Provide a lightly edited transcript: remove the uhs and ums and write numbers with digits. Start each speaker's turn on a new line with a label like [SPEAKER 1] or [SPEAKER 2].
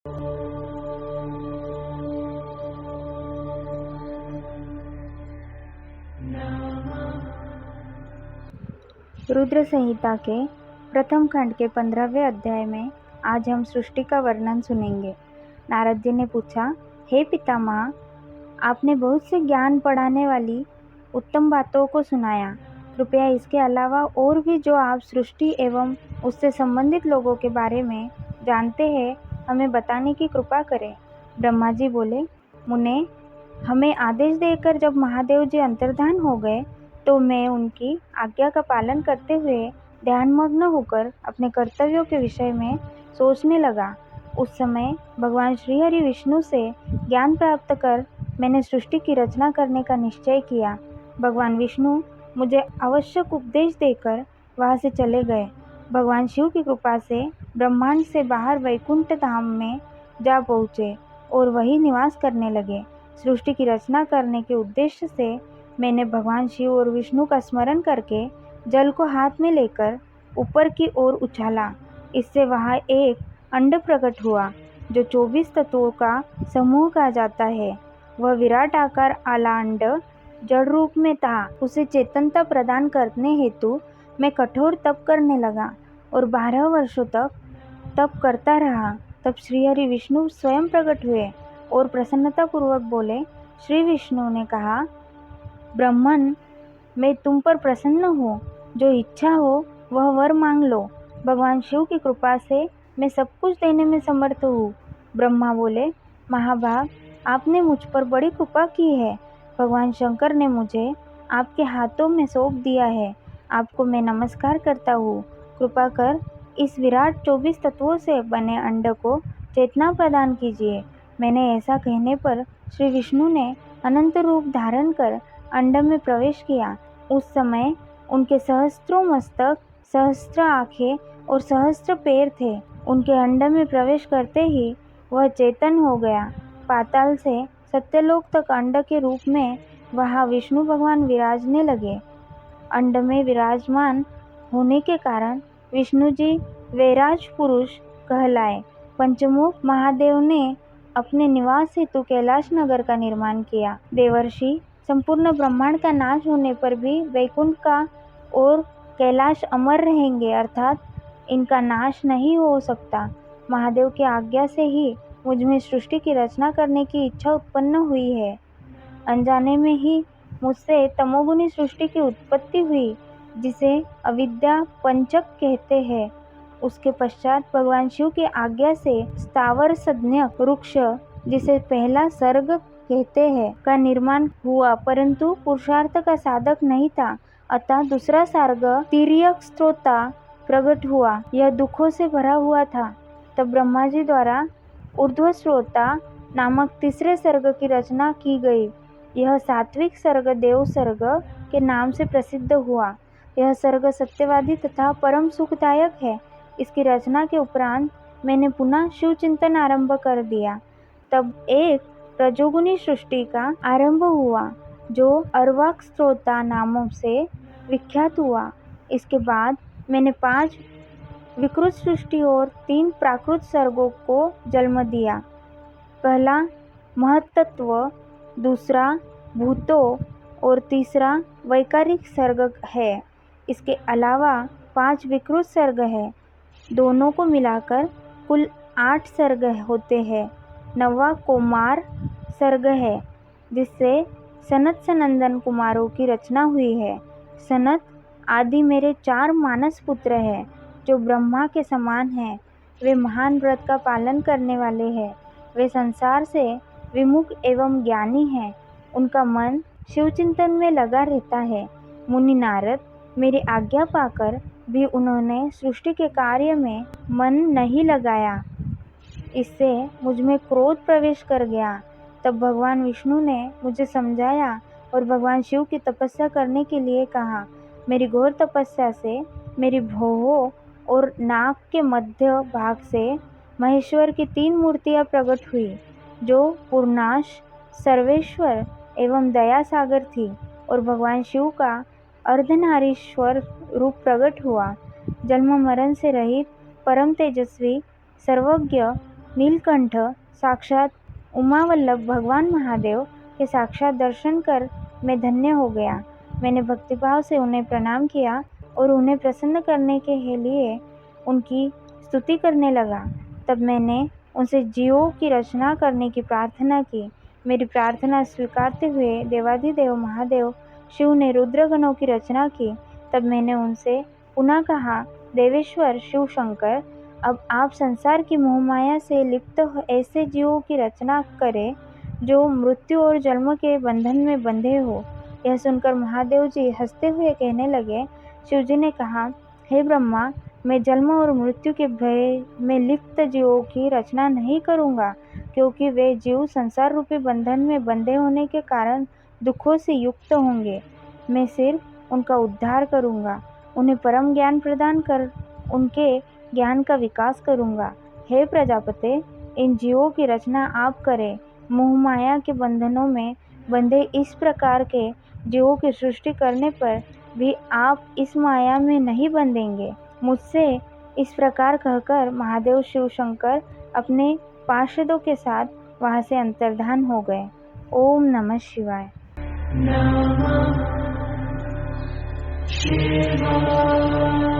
[SPEAKER 1] रुद्र संहिता के प्रथम खंड के 15वें अध्याय में आज हम सृष्टि का वर्णन सुनेंगे। नारद जी ने पूछा, हे पितामह, आपने बहुत से ज्ञान बढ़ाने वाली उत्तम बातों को सुनाया। कृपया इसके अलावा और भी जो आप सृष्टि एवं उससे संबंधित लोगों के बारे में जानते हैं, हमें बताने की कृपा करें। ब्रह्मा जी बोले, मुने, हमें आदेश देकर जब महादेव जी अंतर्धान हो गए तो मैं उनकी आज्ञा का पालन करते हुए ध्यानमग्न होकर अपने कर्तव्यों के विषय में सोचने लगा। उस समय भगवान श्री हरि विष्णु से ज्ञान प्राप्त कर मैंने सृष्टि की रचना करने का निश्चय किया। भगवान विष्णु मुझे आवश्यक उपदेश देकर वहाँ से चले गए। भगवान शिव की कृपा से ब्रह्मांड से बाहर वैकुंठ धाम में जा पहुँचे और वही निवास करने लगे। सृष्टि की रचना करने के उद्देश्य से मैंने भगवान शिव और विष्णु का स्मरण करके जल को हाथ में लेकर ऊपर की ओर उछाला। इससे वहाँ एक अंड प्रकट हुआ जो 24 तत्वों का समूह कहा जाता है। वह विराट आकार वाला अंड जड़ रूप में था। उसे चेतनता प्रदान करने हेतु मैं कठोर तप करने लगा और 12 वर्षों तक तप करता रहा। तब श्री हरि विष्णु स्वयं प्रकट हुए और प्रसन्नता पूर्वक बोले। श्री विष्णु ने कहा, ब्रह्मन, मैं तुम पर प्रसन्न हूँ। जो इच्छा हो वह वर मांग लो। भगवान शिव की कृपा से मैं सब कुछ देने में समर्थ हूँ। ब्रह्मा बोले, महाभाग, आपने मुझ पर बड़ी कृपा की है। भगवान शंकर ने मुझे आपके हाथों में सौंप दिया है। आपको मैं नमस्कार करता हूँ। कृपा कर इस विराट 24 तत्वों से बने अंड को चेतना प्रदान कीजिए। मैंने ऐसा कहने पर श्री विष्णु ने अनंत रूप धारण कर अंड में प्रवेश किया। उस समय उनके सहस्त्रों मस्तक, सहस्त्र आँखें और सहस्त्र पैर थे। उनके अंड में प्रवेश करते ही वह चेतन हो गया। पाताल से सत्यलोक तक अंड के रूप में वहाँ विष्णु भगवान विराजने लगे। अंड में विराजमान होने के कारण विष्णु जी वैराज पुरुष कहलाए। पंचमुख महादेव ने अपने निवास हेतु कैलाश नगर का निर्माण किया। देवर्षि, संपूर्ण ब्रह्मांड का नाश होने पर भी वैकुंठ का और कैलाश अमर रहेंगे, अर्थात इनका नाश नहीं हो सकता। महादेव की आज्ञा से ही मुझमें सृष्टि की रचना करने की इच्छा उत्पन्न हुई है। अनजाने में ही मुझसे तमोगुनी सृष्टि की उत्पत्ति हुई, जिसे अविद्या पंचक कहते हैं। उसके पश्चात भगवान शिव की आज्ञा से स्थावर सज्ञक वृक्ष, जिसे पहला सर्ग कहते हैं, का निर्माण हुआ, परंतु पुरुषार्थ का साधक नहीं था। अतः दूसरा सर्ग तिर्यक स्त्रोता प्रकट हुआ। यह दुखों से भरा हुआ था। तब ब्रह्मा जी द्वारा ऊर्ध्व स्रोता नामक तीसरे सर्ग की रचना की गई। यह सात्विक सर्ग देव सर्ग के नाम से प्रसिद्ध हुआ। यह सर्ग सत्यवादी तथा परम सुखदायक है। इसकी रचना के उपरांत मैंने पुनः शिव चिंतन आरंभ कर दिया। तब एक रजोगुनी सृष्टि का आरंभ हुआ जो अर्वाक स्त्रोता नामों से विख्यात हुआ। इसके बाद मैंने 5 विकृत सृष्टि और 3 प्राकृत सर्गों को जन्म दिया। पहला महत्तत्व, दूसरा भूतों और तीसरा वैकारिक सर्ग है। इसके अलावा 5 विकृत सर्ग है। दोनों को मिलाकर कुल 8 सर्ग होते हैं। 9वां कौमार सर्ग है, जिससे सनत सनंदन कुमारों की रचना हुई है। सनत आदि मेरे 4 मानस पुत्र हैं, जो ब्रह्मा के समान हैं। वे महान व्रत का पालन करने वाले हैं। वे संसार से विमुख एवं ज्ञानी हैं। उनका मन शिवचिंतन में लगा रहता है। मुनि नारद, मेरी आज्ञा पाकर भी उन्होंने सृष्टि के कार्य में मन नहीं लगाया। इससे मुझमें क्रोध प्रवेश कर गया। तब भगवान विष्णु ने मुझे समझाया और भगवान शिव की तपस्या करने के लिए कहा। मेरी घोर तपस्या से मेरी भौहों और नाक के मध्य भाग से महेश्वर की 3 मूर्तियां प्रकट हुई, जो पूर्णाश, सर्वेश्वर एवं दया सागर थी, और भगवान शिव का अर्धनारीश्वर रूप प्रकट हुआ। जन्म मरण से रहित, परम तेजस्वी, सर्वज्ञ नीलकंठ साक्षात उमावल्लभ भगवान महादेव के साक्षात दर्शन कर मैं धन्य हो गया। मैंने भक्तिभाव से उन्हें प्रणाम किया और उन्हें प्रसन्न करने के लिए उनकी स्तुति करने लगा। तब मैंने उनसे जीवों की रचना करने की प्रार्थना की। मेरी प्रार्थना स्वीकारते हुए देवाधिदेव महादेव शिव ने रुद्रगणों की रचना की। तब मैंने उनसे पुनः कहा, देवेश्वर शिव शंकर, अब आप संसार की मोहमाया से लिप्त ऐसे जीवों की रचना करें जो मृत्यु और जन्म के बंधन में बंधे हो। यह सुनकर महादेव जी हंसते हुए कहने लगे। शिवजी ने कहा, हे ब्रह्मा, मैं जन्म और मृत्यु के भय में लिप्त जीवों की रचना नहीं करूँगा, क्योंकि वे जीव संसार रूपी बंधन में बंधे होने के कारण दुखों से युक्त होंगे। मैं सिर्फ उनका उद्धार करूँगा, उन्हें परम ज्ञान प्रदान कर उनके ज्ञान का विकास करूँगा। हे प्रजापते, इन जीवों की रचना आप करें। मोहमाया के बंधनों में बंधे इस प्रकार के जीवों की सृष्टि करने पर भी आप इस माया में नहीं बंधेंगे। मुझसे इस प्रकार कहकर महादेव शिव शंकर अपने पार्षदों के साथ वहां से अंतर्धान हो गए। ओम नमः शिवाय।
[SPEAKER 2] नमः शिवाय।